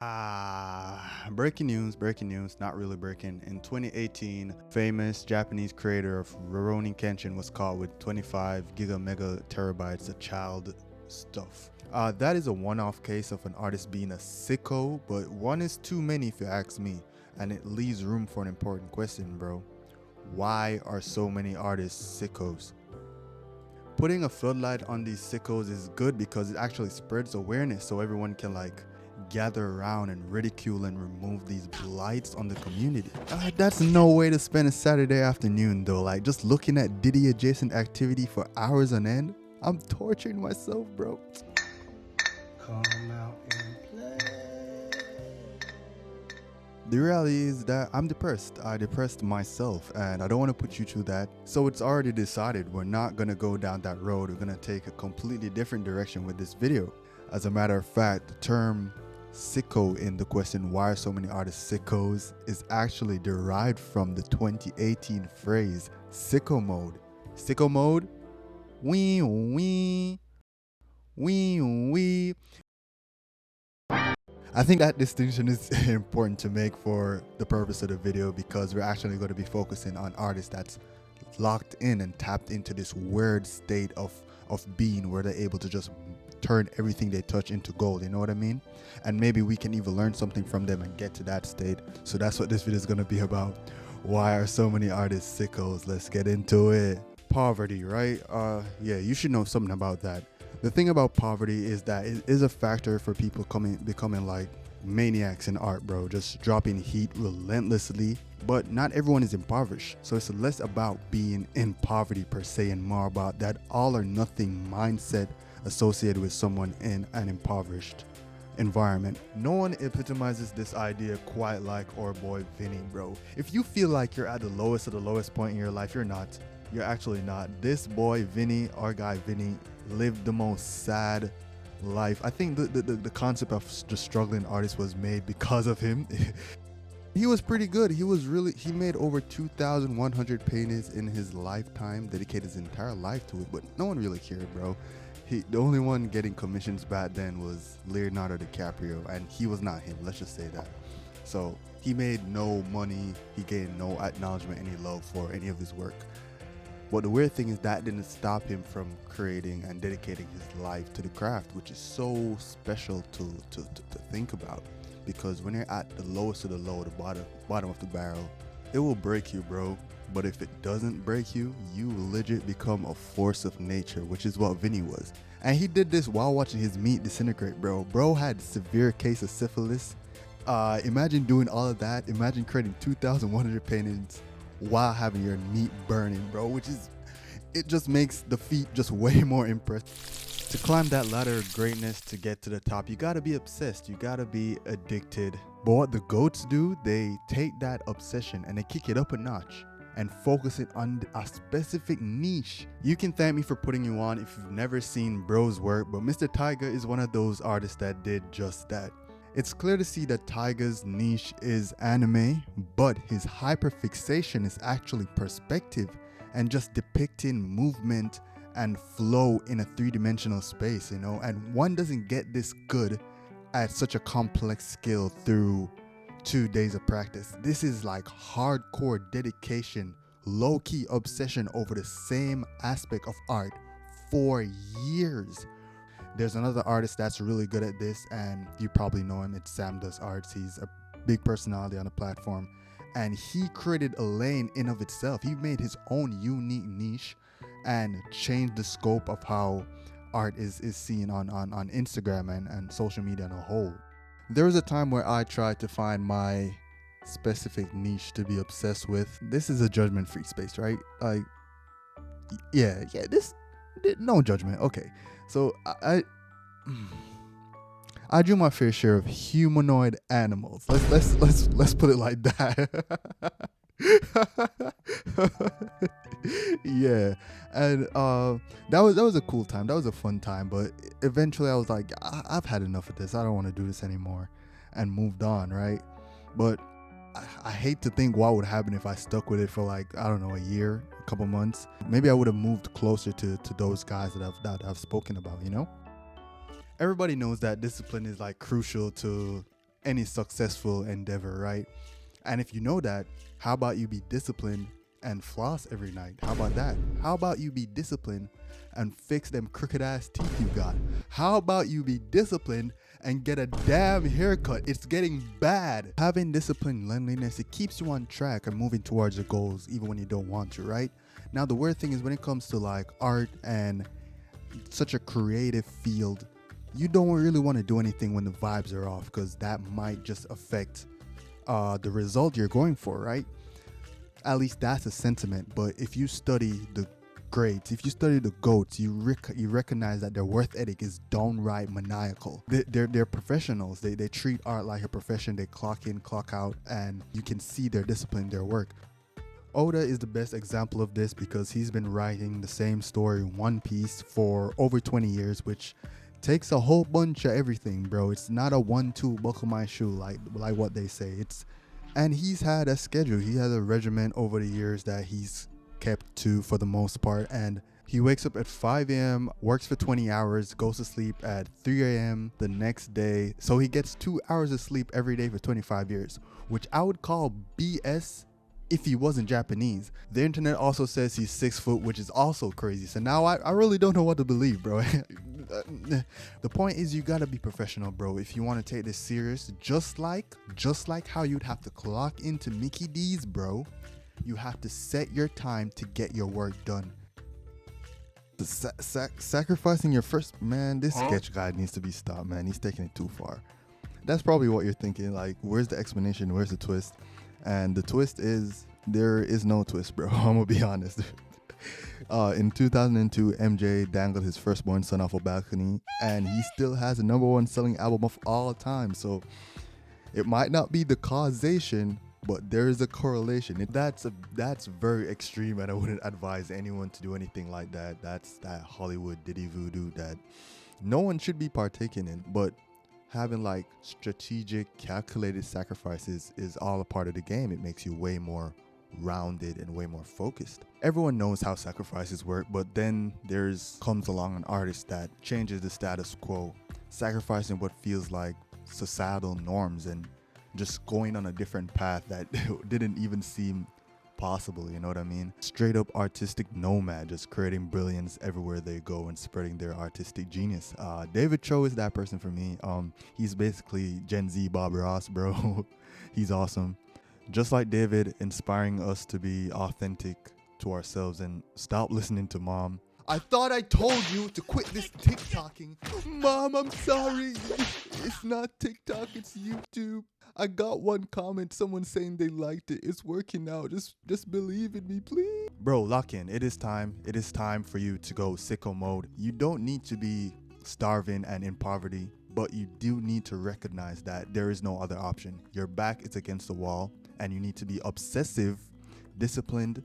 Breaking news, not really breaking. In 2018, famous Japanese creator of Rurouni Kenshin was caught with 25 giga mega terabytes of child stuff. That is a one-off case of an artist being a sicko, but one is too many if you ask me, and it leaves room for an important question, bro. Why are so many artists sickos? Putting a floodlight on these sickos is good because it actually spreads awareness so everyone can gather around and ridicule and remove these blights on the community. That's no way to spend a Saturday afternoon though, like just looking at Diddy adjacent activity for hours on end. I'm torturing myself, bro. Come out and play. The reality is that I'm depressed. I depressed myself and I don't want to put you through that. So it's already decided we're not going to go down that road. We're going to take a completely different direction with this video. As a matter of fact, the term sicko in the question why are so many artists sickos is actually derived from the 2018 phrase sicko mode. Sicko mode? Wee wee. Wee wee. I think that distinction is important to make for the purpose of the video because we're actually going to be focusing on artists that's locked in and tapped into this weird state of being where they're able to just turn everything they touch into gold, you know what I mean? And maybe we can even learn something from them and get to that state. So that's what this video is going to be about. Why are so many artists sickos? Let's get into it. Poverty, right? Yeah, you should know something about that. The thing about poverty is that it is a factor for people becoming like maniacs in art, bro, just dropping heat relentlessly. But not everyone is impoverished, so it's less about being in poverty per se and more about that all or nothing mindset associated with someone in an impoverished environment. No one epitomizes this idea quite like our boy Vinny, bro. If you feel like you're at the lowest of the lowest point in your life, you're not. You're actually not. This boy Vinny, our guy Vinny, lived the most sad life. I think the concept of the struggling artist was made because of him. He was pretty good. He made over 2,100 paintings in his lifetime, dedicated his entire life to it, but no one really cared, bro. The only one getting commissions back then was Leonardo DiCaprio, and he was not him, let's just say that. So he made no money, he gained no acknowledgement, any love for any of his work. But the weird thing is that didn't stop him from creating and dedicating his life to the craft, which is so special to think about. Because when you're at the lowest of the low, the bottom of the barrel, it will break you, bro. But if it doesn't break you, you legit become a force of nature, which is what Vinny was. And he did this while watching his meat disintegrate, bro. Bro had severe case of syphilis. Imagine doing all of that. Imagine creating 2,100 paintings while having your meat burning, bro, it just makes the feat just way more impressive. To climb that ladder of greatness, to get to the top, you gotta be obsessed, you gotta be addicted. But what the goats do, they take that obsession and they kick it up a notch and focus it on a specific niche. You can thank me for putting you on if you've never seen bro's work, but Mr. Tyga is one of those artists that did just that. It's clear to see that Tyga's niche is anime, but his hyperfixation is actually perspective and just depicting movement and flow in a three-dimensional space, you know? And one doesn't get this good at such a complex skill through 2 days of practice. This is like hardcore dedication, low-key obsession over the same aspect of art for years. There's another artist that's really good at this, and you probably know him. It's Sam Does Arts. He's a big personality on the platform, and he created a lane in of itself. He made his own unique niche and changed the scope of how art is seen on Instagram and social media on a whole. There was a time where I tried to find my specific niche to be obsessed with. This is a judgment-free space, right? Like, yeah, this, no judgment. Okay, so I drew my fair share of humanoid animals. Let's put it like that. Yeah, and that was a cool time. That was a fun time. But eventually, I was like, I've had enough of this. I don't want to do this anymore, and moved on. Right, but I hate to think what would happen if I stuck with it for like, I don't know, a year, a couple months. Maybe I would have moved closer to those guys that I've spoken about, you know? Everybody knows that discipline is like crucial to any successful endeavor, right? And if you know that, how about you be disciplined and floss every night? How about that? How about you be disciplined and fix them crooked ass teeth you got? How about you be disciplined and get a damn haircut? It's getting bad. Having discipline, cleanliness, it keeps you on track and moving towards your goals even when you don't want to, right? Now the weird thing is when it comes to like art and such a creative field, you don't really want to do anything when the vibes are off, because that might just affect the result you're going for, right? At least that's a sentiment. But if you study the greats, if you study the GOATs, you recognize that their work ethic is downright maniacal. They're professionals. They treat art like a profession. They clock in, clock out, and you can see their discipline, their work. Oda is the best example of this because he's been writing the same story in one piece for over 20 years, which takes a whole bunch of everything, bro. It's not a 1-2 buckle my shoe like what they say. And he's had a schedule. He has a regimen over the years that he's kept to for the most part, and he wakes up at 5 a.m., works for 20 hours, goes to sleep at 3 a.m. the next day. So he gets 2 hours of sleep every day for 25 years, which I would call BS if he wasn't Japanese. The internet also says he's 6 foot, which is also crazy. So now I really don't know what to believe, bro. The point is, you gotta be professional, bro, if you want to take this serious. Just like how you'd have to clock into Mickey D's, bro, you have to set your time to get your work done. Sacrificing your first, man, this sketch guy needs to be stopped, man. He's taking it too far. That's probably what you're thinking, like, where's the explanation, where's the twist? And the twist is, there is no twist, bro. I'm gonna be honest. In 2002, MJ dangled his firstborn son off a balcony, and he still has the #1 selling album of all time. So it might not be the causation, but there is a correlation. That's very extreme, and I wouldn't advise anyone to do anything like that. That's that Hollywood Diddy voodoo that no one should be partaking in. But having like strategic, calculated sacrifices is all a part of the game. It makes you way more rounded and way more focused. Everyone knows how sacrifices work, but then comes along an artist that changes the status quo, sacrificing what feels like societal norms and just going on a different path that didn't even seem possible, you know what I mean? Straight up artistic nomad, just creating brilliance everywhere they go and spreading their artistic genius. David Cho is that person for me. He's basically Gen Z Bob Ross, bro. He's awesome. Just like David, inspiring us to be authentic to ourselves and stop listening to mom. I thought I told you to quit this TikToking. Mom, I'm sorry. It's not TikTok, it's YouTube. I got one comment, someone saying they liked it. It's working out. Just believe in me, please. Bro, lock in. It is time. It is time for you to go sicko mode. You don't need to be starving and in poverty, but you do need to recognize that there is no other option. Your back is against the wall, and you need to be obsessive, disciplined,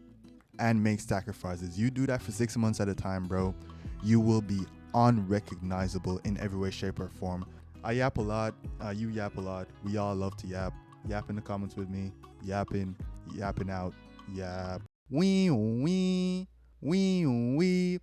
and make sacrifices. You do that for 6 months at a time, bro. You will be unrecognizable in every way, shape, or form. I yap a lot. You yap a lot. We all love to yap. Yap in the comments with me. Yapping out. Yap. Wee wee. Wee wee.